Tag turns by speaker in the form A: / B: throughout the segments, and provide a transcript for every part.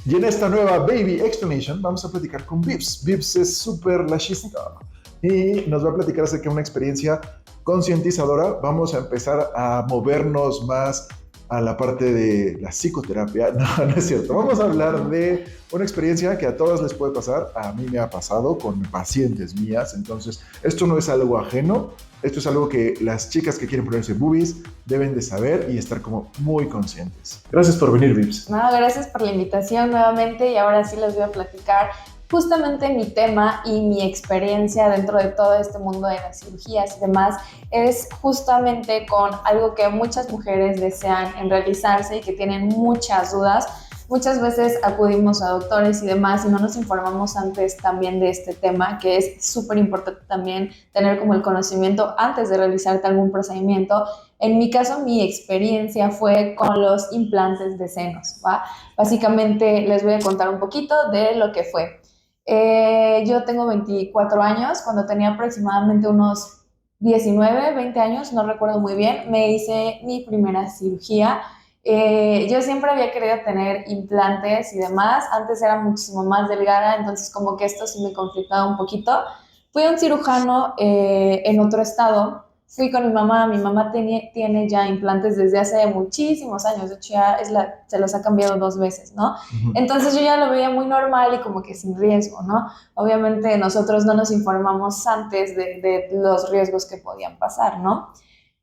A: Y en esta nueva Baby Explanation vamos a platicar con Vips. Vips es súper lashista y nos va a platicar acerca de una experiencia concientizadora. Vamos a empezar a movernos más a la parte de la psicoterapia. No, no es cierto. Vamos a hablar de una experiencia que a todas les puede pasar. A mí me ha pasado con pacientes mías. Entonces, esto no es algo ajeno. Esto es algo que las chicas que quieren ponerse boobies deben de saber y estar como muy conscientes. Gracias por venir, Vips.
B: No, gracias por la invitación nuevamente y ahora sí les voy a platicar justamente mi tema y mi experiencia dentro de todo este mundo de las cirugías y demás es justamente con algo que muchas mujeres desean en realizarse y que tienen muchas dudas. Muchas veces acudimos a doctores y demás y no nos informamos antes también de este tema, que es súper importante también tener como el conocimiento antes de realizarte algún procedimiento. En mi caso, mi experiencia fue con los implantes de senos, ¿va? Básicamente les voy a contar un poquito de lo que fue. Yo tengo 24 años, cuando tenía aproximadamente unos 19, 20 años, no recuerdo muy bien, me hice mi primera cirugía. Yo siempre había querido tener implantes y demás, antes era muchísimo más delgada, entonces como que esto sí me conflictaba un poquito. Fui a un cirujano en otro estado, fui con mi mamá tiene ya implantes desde hace muchísimos años, de hecho ya se los ha cambiado 2 veces, ¿no? Entonces yo ya lo veía muy normal y como que sin riesgo, ¿no? Obviamente nosotros no nos informamos antes de los riesgos que podían pasar, ¿no?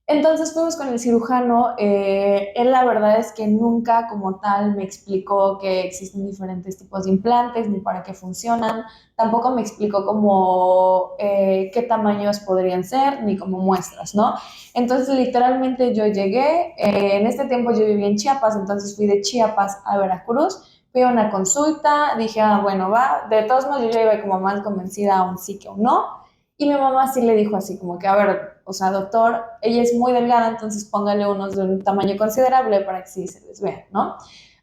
B: Entonces fuimos con el cirujano, él la verdad es que nunca como tal me explicó que existen diferentes tipos de implantes ni para qué funcionan, tampoco me explicó como qué tamaños podrían ser ni como muestras, ¿no? Entonces literalmente yo llegué, en este tiempo yo vivía en Chiapas, entonces fui de Chiapas a Veracruz, fui a una consulta, dije, bueno, va, de todos modos yo ya iba como más convencida a un sí que un no. Y mi mamá sí le dijo así como que, a ver, o sea, doctor, ella es muy delgada, entonces póngale unos de un tamaño considerable para que sí se les vea, ¿no?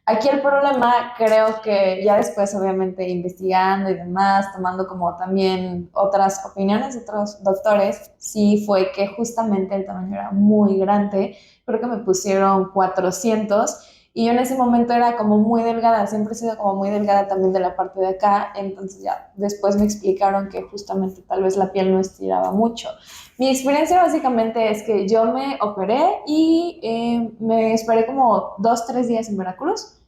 B: Aquí el problema, creo que ya después, obviamente, investigando y demás, tomando como también otras opiniones de otros doctores, sí fue que justamente el tamaño era muy grande, creo que me pusieron 400 y yo en ese momento era como muy delgada, siempre he sido como muy delgada también de la parte de acá, entonces ya después me explicaron que justamente tal vez la piel no estiraba mucho. Mi experiencia básicamente es que yo me operé y me esperé como 2, 3 días en Veracruz.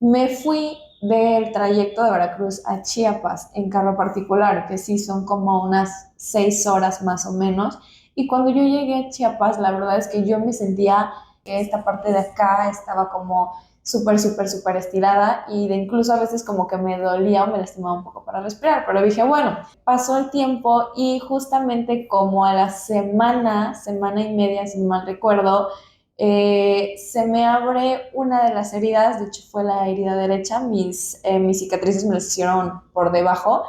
B: Me fui del trayecto de Veracruz a Chiapas en carro particular, que sí son como unas 6 horas más o menos. Y cuando yo llegué a Chiapas, la verdad es que yo me sentía que esta parte de acá estaba como súper, súper, súper estirada y de incluso a veces como que me dolía o me lastimaba un poco para respirar. Pero dije, bueno, pasó el tiempo y justamente como a la semana, semana y media, si no mal recuerdo, se me abre una de las heridas, de hecho fue la herida derecha, mis cicatrices me las hicieron por debajo,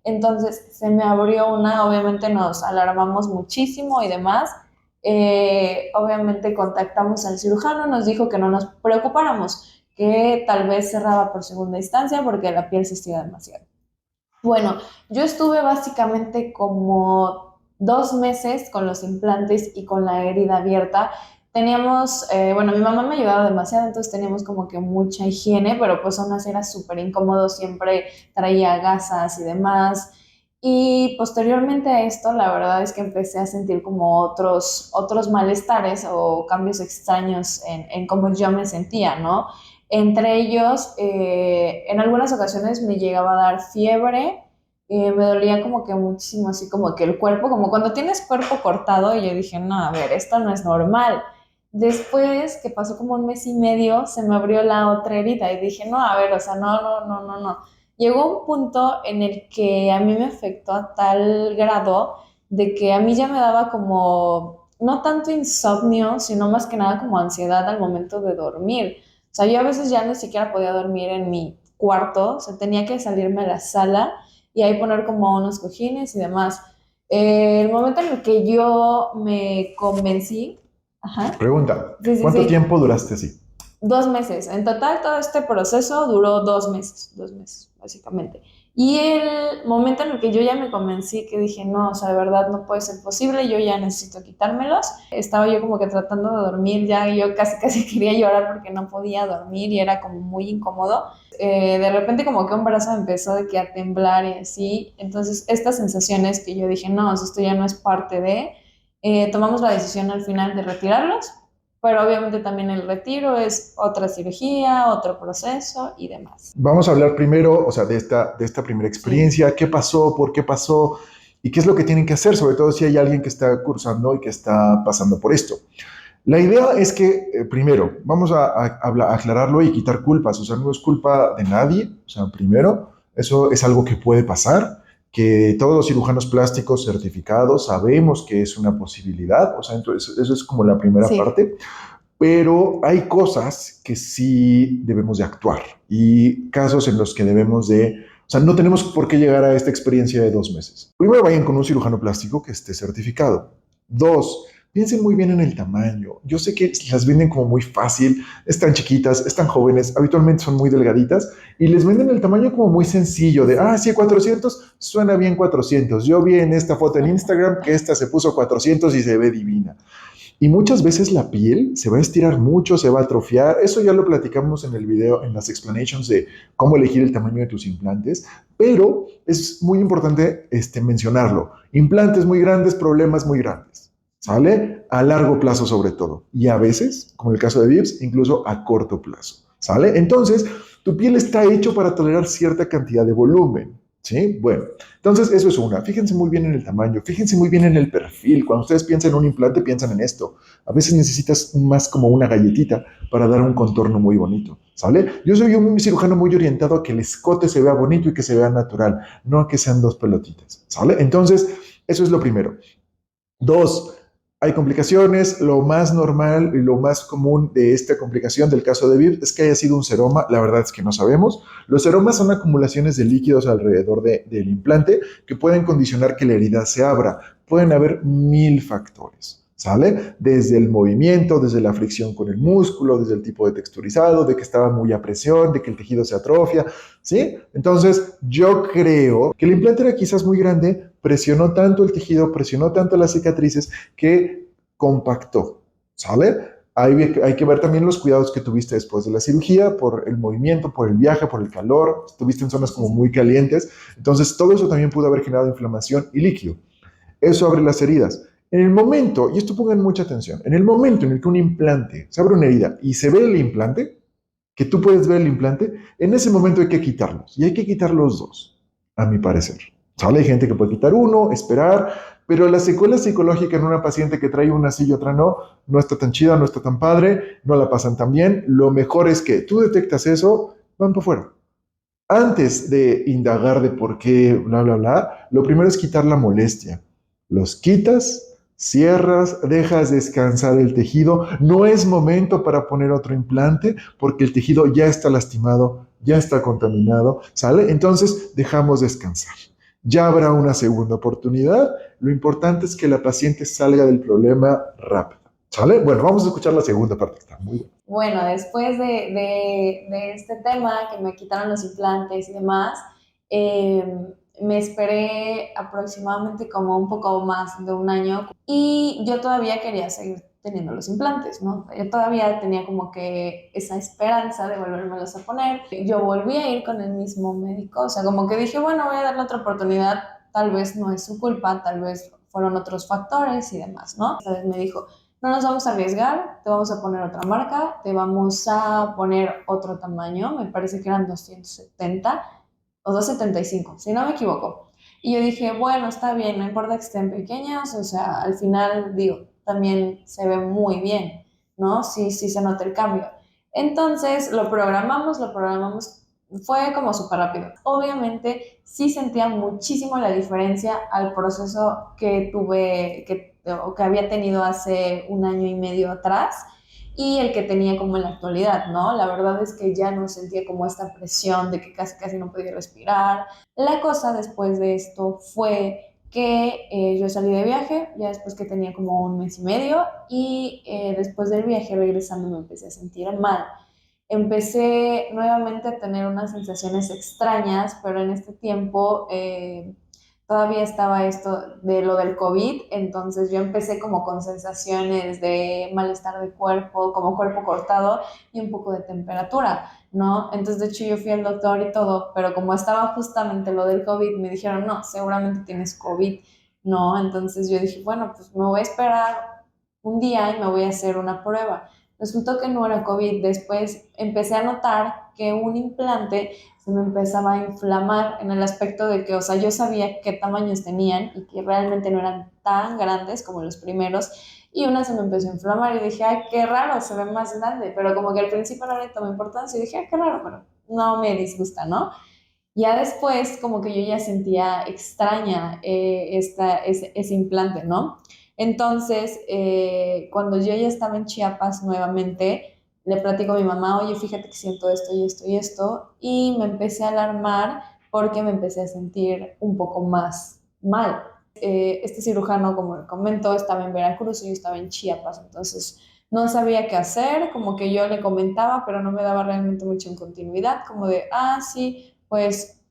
B: entonces se me abrió una, obviamente nos alarmamos muchísimo y demás, obviamente contactamos al cirujano, nos dijo que no nos preocupáramos, que tal vez cerraba por segunda instancia porque la piel se estira demasiado. Bueno, yo estuve básicamente como 2 meses con los implantes y con la herida abierta. Teníamos, bueno, mi mamá me ayudaba demasiado, entonces teníamos como que mucha higiene, pero pues aún así era súper incómodo, siempre traía gasas y demás. Y posteriormente a esto, la verdad es que empecé a sentir como otros malestares o cambios extraños en cómo yo me sentía, ¿no? Entre ellos, en algunas ocasiones me llegaba a dar fiebre, me dolía como que muchísimo, así como que el cuerpo, como cuando tienes cuerpo cortado, y yo dije, no, a ver, esto no es normal. Después, que pasó como un mes y medio, se me abrió la otra herida y dije, no, a ver, o sea, no, no, no, no, no. Llegó un punto en el que a mí me afectó a tal grado de que a mí ya me daba como, no tanto insomnio, sino más que nada como ansiedad al momento de dormir. O sea, yo a veces ya ni siquiera podía dormir en mi cuarto, o sea, tenía que salirme a la sala y ahí poner como unos cojines y demás. El momento en el que yo me convencí, ajá,
A: Pregunta,
B: sí, sí,
A: ¿cuánto
B: sí,
A: tiempo duraste así?
B: 2 meses. En total, todo este proceso duró 2 meses, básicamente. Y el momento en el que yo ya me convencí, que dije, no, o sea, de verdad no puede ser posible, yo ya necesito quitármelos. Estaba yo como que tratando de dormir ya y yo casi casi quería llorar porque no podía dormir y era como muy incómodo. De repente como que un brazo me empezó de que a temblar y así. Entonces estas sensaciones que yo dije, no, esto ya no es parte de, tomamos la decisión al final de retirarlos, pero obviamente también el retiro es otra cirugía, otro proceso y demás.
A: Vamos a hablar primero, o sea, de esta primera
B: Sí.
A: experiencia, qué pasó, por qué pasó y qué es lo que tienen que hacer, sobre todo si hay alguien que está cursando y que está pasando por esto. La idea es que, primero, vamos a aclararlo y quitar culpas. O sea, no es culpa de nadie. O sea, primero, eso es algo que puede pasar, que todos los cirujanos plásticos certificados sabemos que es una posibilidad. O sea, entonces, eso es como la primera
B: Sí.
A: parte. Pero hay cosas que sí debemos de actuar y casos en los que debemos de, o sea, no tenemos por qué llegar a esta experiencia de 2 meses. Primero, vayan con un cirujano plástico que esté certificado. Dos, piensen muy bien en el tamaño. Yo sé que las venden como muy fácil, están chiquitas, están jóvenes, habitualmente son muy delgaditas y les venden el tamaño como muy sencillo de, ah, sí, 400, suena bien 400. Yo vi en esta foto en Instagram que esta se puso 400 y se ve divina. Y muchas veces la piel se va a estirar mucho, se va a atrofiar. Eso ya lo platicamos en el video, en las explanations de cómo elegir el tamaño de tus implantes, pero es muy importante mencionarlo. Implantes muy grandes, problemas muy grandes. ¿Sale? A largo plazo sobre todo. Y a veces, como en el caso de VIPS, incluso a corto plazo. ¿Sale? Entonces, tu piel está hecho para tolerar cierta cantidad de volumen. ¿Sí? Bueno, entonces eso es una. Fíjense muy bien en el tamaño, fíjense muy bien en el perfil. Cuando ustedes piensan en un implante, piensan en esto. A veces necesitas más como una galletita para dar un contorno muy bonito, ¿sale? Yo soy un cirujano muy orientado a que el escote se vea bonito y que se vea natural, no a que sean dos pelotitas, ¿sale? Entonces, eso es lo primero. Dos, hay complicaciones. Lo más normal y lo más común de esta complicación del caso de VIP es que haya sido un seroma. La verdad es que no sabemos. Los seromas son acumulaciones de líquidos alrededor del implante que pueden condicionar que la herida se abra. Pueden haber 1000 factores. ¿Sale? Desde el movimiento, desde la fricción con el músculo, desde el tipo de texturizado, de que estaba muy a presión, de que el tejido se atrofia, ¿sí? Entonces, yo creo que el implante era quizás muy grande, presionó tanto el tejido, presionó tanto las cicatrices que compactó, ¿sale? Hay que ver también los cuidados que tuviste después de la cirugía, por el movimiento, por el viaje, por el calor, estuviste en
B: Sí,
A: zonas
B: sí,
A: como
B: sí.
A: muy calientes, entonces todo eso también pudo haber generado inflamación y líquido. Eso abre las heridas. En el momento, y esto pongan mucha atención, en el momento en el que un implante se abre una herida y se ve el implante, que tú puedes ver el implante, en ese momento hay que quitarlos. Y hay que quitar los dos, a mi parecer. ¿Sale? Hay gente que puede quitar uno, esperar, pero la secuela psicológica en una paciente que trae una sí y otra no, no está tan chida, no está tan padre, no la pasan tan bien. Lo mejor es que tú detectas eso, van para afuera. Antes de indagar de por qué, bla, bla, bla, lo primero es quitar la molestia. Los quitas, cierras, dejas descansar el tejido. No es momento para poner otro implante porque el tejido ya está lastimado, ya está contaminado, ¿sale? Entonces dejamos descansar. Ya habrá una segunda oportunidad. Lo importante es que la paciente salga del problema rápido, ¿sale? Bueno, vamos a escuchar la segunda parte, está muy buena.
B: Bueno, después de este tema, que me quitaron los implantes y demás, me esperé aproximadamente como un poco más de un año y yo todavía quería seguir teniendo los implantes, ¿no? Yo todavía tenía como que esa esperanza de volvérmelos a poner. Yo volví a ir con el mismo médico, o sea, como que dije, bueno, voy a darle otra oportunidad, tal vez no es su culpa, tal vez fueron otros factores y demás, ¿no? Entonces me dijo, no nos vamos a arriesgar, te vamos a poner otra marca, te vamos a poner otro tamaño, me parece que eran 270 o 275, si no me equivoco. Y yo dije, bueno, está bien, no importa que estén pequeñas, o sea, al final, digo, también se ve muy bien, ¿no? Sí, sí se nota el cambio. Entonces lo programamos, fue como súper rápido. Obviamente sí sentía muchísimo la diferencia al proceso que tuve, o que había tenido hace un año y medio atrás y el que tenía como en la actualidad, ¿no? La verdad es que ya no sentía como esta presión de que casi casi no podía respirar. La cosa después de esto fue que yo salí de viaje, ya después que tenía como un mes y medio, y después del viaje regresando me empecé a sentir mal. empecé nuevamente a tener unas sensaciones extrañas, pero en este tiempo todavía estaba esto de lo del COVID, entonces yo empecé como con sensaciones de malestar de cuerpo, como cuerpo cortado y un poco de temperatura, ¿no? Entonces, de hecho, yo fui al doctor y todo, pero como estaba justamente lo del COVID, me dijeron, no, seguramente tienes COVID, ¿no? Entonces yo dije, bueno, pues me voy a esperar un día y me voy a hacer una prueba. Resultó que no era COVID. Después empecé a notar que un implante se me empezaba a inflamar en el aspecto de que, o sea, yo sabía qué tamaños tenían y que realmente no eran tan grandes como los primeros. Y una se me empezó a inflamar y dije, ay, qué raro, se ve más grande. Pero como que al principio no le tomé importancia y dije, ay, qué raro, pero no me disgusta, ¿no? Ya después, como que yo ya sentía extraña ese implante, ¿no? Entonces, cuando yo ya estaba en Chiapas nuevamente, le platico a mi mamá, oye, fíjate que siento esto y esto y esto, y me empecé a alarmar porque me empecé a sentir un poco más mal. Este cirujano, como le comento, estaba en Veracruz y yo estaba en Chiapas, entonces no sabía qué hacer, como que yo le comentaba, pero no me daba realmente mucha continuidad, como de, ah, sí, pues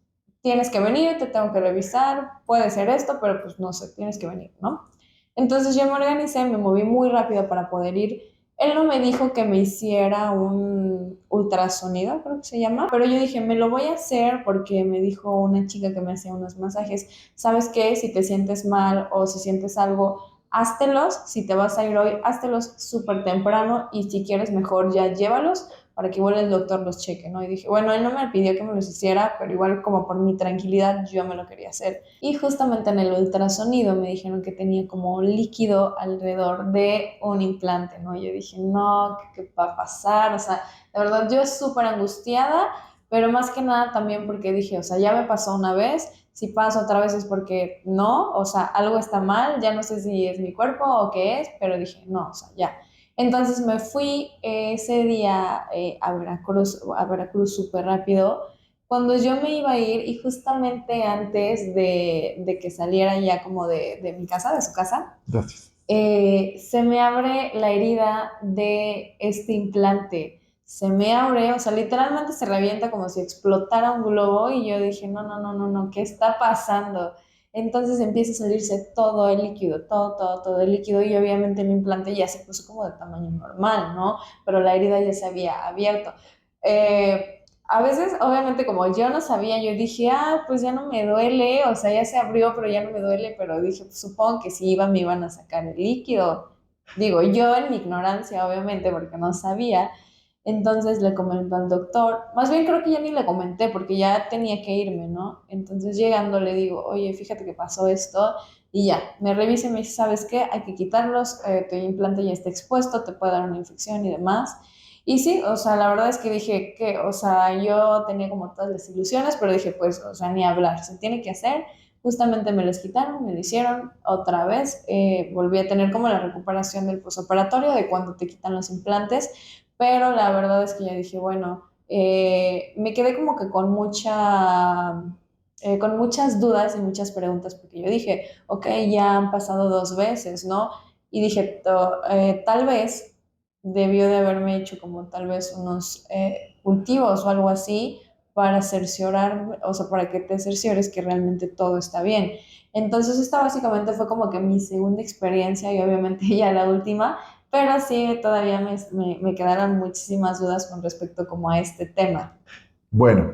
B: tienes que venir, te tengo que revisar, puede ser esto, pero pues no sé, tienes que venir, ¿no? Entonces yo me organicé, me moví muy rápido para poder ir. Él no me dijo que me hiciera un ultrasonido, creo que se llama, pero yo dije, me lo voy a hacer porque me dijo una chica que me hacía unos masajes, ¿sabes qué? Si te sientes mal o si sientes algo, háztelos, si te vas a ir hoy, háztelos súper temprano y si quieres mejor ya llévalos para que igual el doctor los cheque, ¿no? Y dije, bueno, él no me pidió que me los hiciera, pero igual como por mi tranquilidad yo me lo quería hacer. Y justamente en el ultrasonido me dijeron que tenía como líquido alrededor de un implante, ¿no? Y yo dije, no, ¿qué va a pasar? O sea, la verdad yo súper angustiada, pero más que nada también porque dije, o sea, ya me pasó una vez, si pasa otra vez es porque no, o sea, algo está mal, ya no sé si es mi cuerpo o qué es, pero dije, no, o sea, ya. Entonces me fui ese día a Veracruz súper rápido, cuando yo me iba a ir y justamente antes de que saliera ya como de mi casa, de su casa,
A: Gracias.
B: se me abre la herida de este implante. Se me abre, o sea, literalmente se revienta como si explotara un globo y yo dije, no, no, no, no, no, ¿qué está pasando? Entonces empieza a salirse todo el líquido, todo el líquido y obviamente el implante ya se puso como de tamaño normal, ¿no? Pero la herida ya se había abierto. A veces, obviamente, como yo no sabía, yo dije, ah, pues ya no me duele, o sea, ya se abrió, pero ya no me duele, pero dije, pues, supongo que si iban, me iban a sacar el líquido. Digo, yo en mi ignorancia, obviamente, porque no sabía, entonces le comenté al doctor, más bien creo que ya ni le comenté porque ya tenía que irme, ¿no? Entonces llegando le digo, oye, fíjate que pasó esto y ya, me revisa y me dice, ¿sabes qué? Hay que quitarlos, tu implante ya está expuesto, te puede dar una infección y demás. Y sí, o sea, la verdad es que dije que, o sea, yo tenía como todas las ilusiones, pero dije, pues, o sea, ni hablar, se tiene que hacer. Justamente me los quitaron, me lo hicieron otra vez, volví a tener como la recuperación del posoperatorio de cuando te quitan los implantes, pero la verdad es que ya dije, bueno, me quedé como que con muchas dudas y muchas preguntas, porque yo dije, ok, ya han pasado 2 veces, ¿no? Y dije, tal vez debió de haberme hecho como tal vez unos cultivos o algo así para cerciorar, o sea, para que te cerciores que realmente todo está bien. Entonces, esta básicamente fue como que mi segunda experiencia y obviamente ya la última, pero sí, todavía me quedaron muchísimas dudas con respecto como a este tema.
A: Bueno,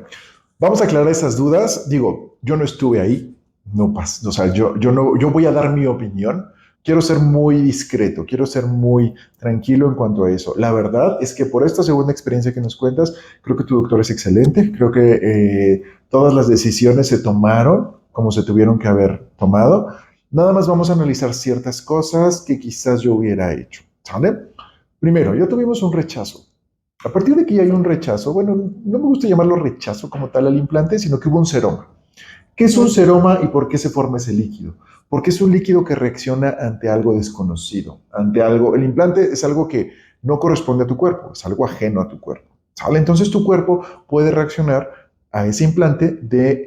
A: vamos a aclarar esas dudas. Digo, yo no estuve ahí, no pasa, o sea, yo no, yo voy a dar mi opinión. Quiero ser muy discreto, quiero ser muy tranquilo en cuanto a eso. La verdad es que por esta segunda experiencia que nos cuentas, creo que tu doctor es excelente, creo que todas las decisiones se tomaron como se tuvieron que haber tomado. Nada más vamos a analizar ciertas cosas que quizás yo hubiera hecho, ¿sale? Primero, ya tuvimos un rechazo. A partir de que ya hay un rechazo, bueno, no me gusta llamarlo rechazo como tal al implante, sino que hubo un seroma. ¿Qué es un seroma y por qué se forma ese líquido? Porque es un líquido que reacciona ante algo desconocido, ante algo. El implante es algo que no corresponde a tu cuerpo, es algo ajeno a tu cuerpo. ¿Sale? Entonces tu cuerpo puede reaccionar a ese implante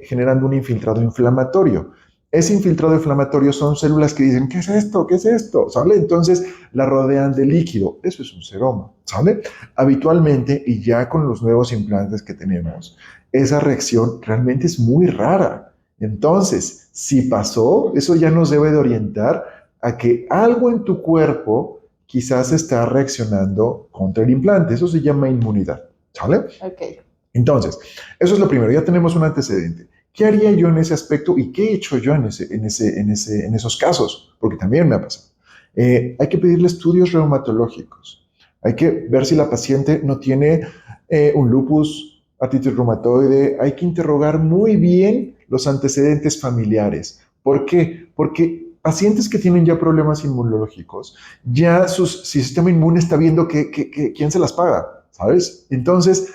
A: generando un infiltrado inflamatorio. Ese infiltrado inflamatorio son células que dicen, ¿qué es esto? ¿Qué es esto? ¿Sale? Entonces la rodean de líquido. Eso es un seroma, ¿sale? Habitualmente, y ya con los nuevos implantes que tenemos, esa reacción realmente es muy rara. Entonces, si pasó, eso ya nos debe de orientar a que algo en tu cuerpo quizás está reaccionando contra el implante. Eso se llama inmunidad, ¿sale?
B: Ok.
A: Entonces, eso es lo primero. Ya tenemos un antecedente. ¿Qué haría yo en ese aspecto y qué he hecho yo en esos casos? Porque también me ha pasado. Hay que pedirle estudios reumatológicos. Hay que ver si la paciente no tiene un lupus, artritis reumatoide. Hay que interrogar muy bien los antecedentes familiares. ¿Por qué? Porque pacientes que tienen ya problemas inmunológicos, ya su sistema inmune está viendo quién se las paga, ¿sabes? Entonces,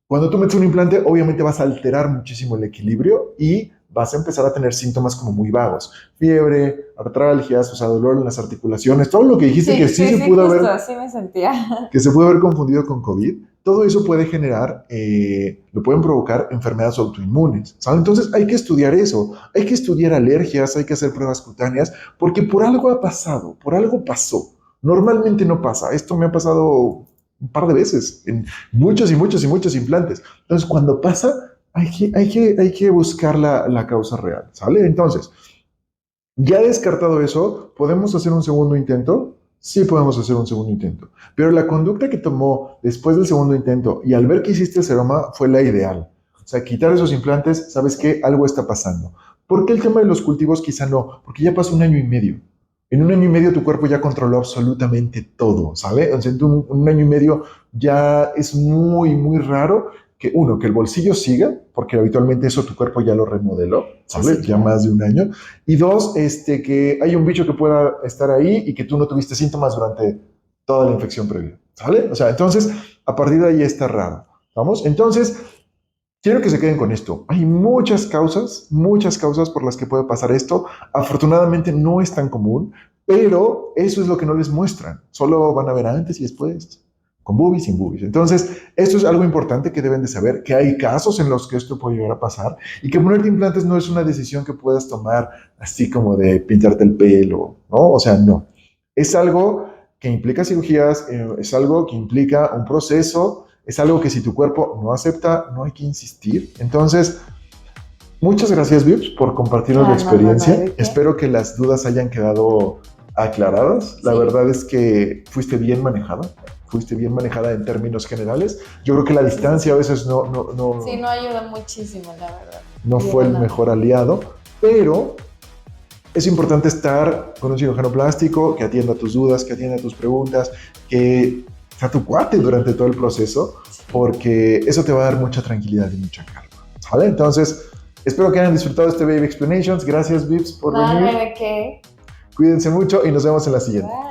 A: cuando tú metes un implante, obviamente vas a alterar muchísimo el equilibrio y vas a empezar a tener síntomas como muy vagos. Fiebre, artralgias, o sea, dolor en las articulaciones, todo lo que dijiste que sí, se pudo
B: justo
A: haber,
B: así me sentía.
A: que se pudo haber confundido con COVID, todo eso puede generar, lo pueden provocar enfermedades autoinmunes, ¿sabes? Entonces hay que estudiar eso, hay que estudiar alergias, hay que hacer pruebas cutáneas, porque por algo ha pasado, por algo pasó. Normalmente no pasa, esto me ha pasado un par de veces en muchos y muchos y muchos implantes. Entonces cuando pasa, hay que buscar la causa real, ¿sale? Entonces, ya descartado eso, ¿podemos hacer un segundo intento? Sí podemos hacer un segundo intento, pero la conducta que tomó después del segundo intento y al ver que hiciste el seroma fue la ideal. O sea, quitar esos implantes, ¿sabes qué? Algo está pasando. ¿Por qué el tema de los cultivos quizá no? Porque ya pasó un año y medio. En un año y medio tu cuerpo ya controló absolutamente todo, ¿sabes? O sea, en un año y medio ya es muy, muy raro que uno, que el bolsillo siga, porque habitualmente eso tu cuerpo ya lo remodeló, ¿sabes?
B: Sí,
A: Ya
B: claro.
A: más de un año. Y dos, que hay un bicho que pueda estar ahí y que tú no tuviste síntomas durante toda la infección previa, ¿sale? O sea, entonces, a partir de ahí está raro, ¿vamos? Entonces, quiero que se queden con esto. Hay muchas causas por las que puede pasar esto. Afortunadamente no es tan común, pero eso es lo que no les muestran. Solo van a ver antes y después, con boobies, sin boobies. Entonces, esto es algo importante que deben de saber, que hay casos en los que esto puede llegar a pasar y que ponerte implantes no es una decisión que puedas tomar así como de pintarte el pelo, ¿no? O sea, no. Es algo que implica cirugías, es algo que implica un proceso, es algo que si tu cuerpo no acepta, no hay que insistir. Entonces, muchas gracias, Vips, por compartirnos la
B: Ah, no, no, no,
A: experiencia.
B: ¿de qué?
A: Espero que las dudas hayan quedado aclaradas. La
B: Sí.
A: verdad es que fuiste bien manejada en términos generales. Yo creo que la distancia a veces
B: Sí, no ayuda muchísimo, la verdad.
A: no fue el mejor aliado, pero es importante estar con un cirujano plástico que atienda tus dudas, que atienda tus preguntas, que sea tu cuate durante todo el proceso, porque eso te va a dar mucha tranquilidad y mucha calma, ¿vale? Entonces, espero que hayan disfrutado este Baby Explanations. Gracias, Vips, por venir.
B: ¿De qué?
A: Cuídense mucho y nos vemos en la siguiente.
B: Bye.